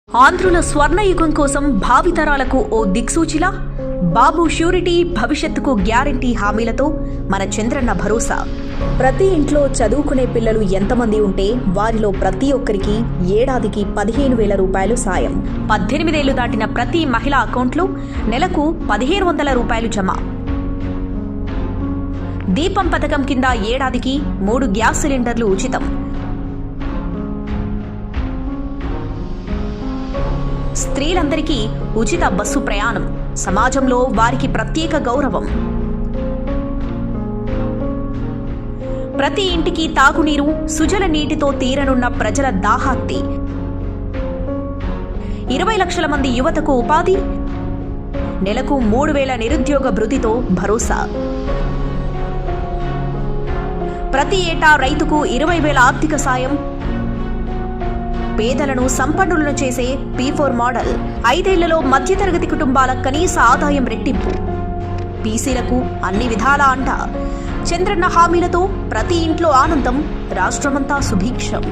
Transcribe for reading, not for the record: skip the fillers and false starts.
ఆంధ్రుల స్వర్ణయుగం కోసం భావితరాలకు ఓ దిక్సూచిలా బాబు ష్యూరిటీ భవిష్యత్తుకు గ్యారంటీ హామీలతో మన చంద్రన్న భరోసా. ప్రతి ఇంట్లో చదువుకునే పిల్లలు ఎంతమంది ఉంటే వారిలో ప్రతి ఒక్కరికి ఏడాదికి 15,000 రూపాయలు సాయం. 18 ఏళ్లు దాటిన ప్రతి మహిళ అకౌంట్లో నెలకు 1,500 రూపాయలు జమ. దీపం పథకం కింద ఏడాదికి 3 గ్యాస్ సిలిండర్లు ఉచితం. స్త్రీలందరికీ ఉచిత బస్సు ప్రయాణం. సమాజంలో వారికి ప్రత్యేక గౌరవం. ప్రతి ఇంటికి తాగునీరు, సుజల నీటితో తీరనున్న ప్రజల దాహార్తి. 20 లక్షల మంది యువతకు ఉపాధి. నెలకు 3,000 నిరుద్యోగ భృతితో భరోసా. ప్రతి ఏటా రైతుకు 20,000 ఆర్థిక సాయం. పేదలను సంపన్నులను చేసే P4 మోడల్. 5 ఏళ్లలో మధ్యతరగతి కుటుంబాల కనీస ఆదాయం రెట్టింపు. బీసీలకు అన్ని విధాలా అంట. చంద్రన్న హామీలతో ప్రతి ఇంట్లో ఆనందం, రాష్ట్రమంతా సుభిక్షం.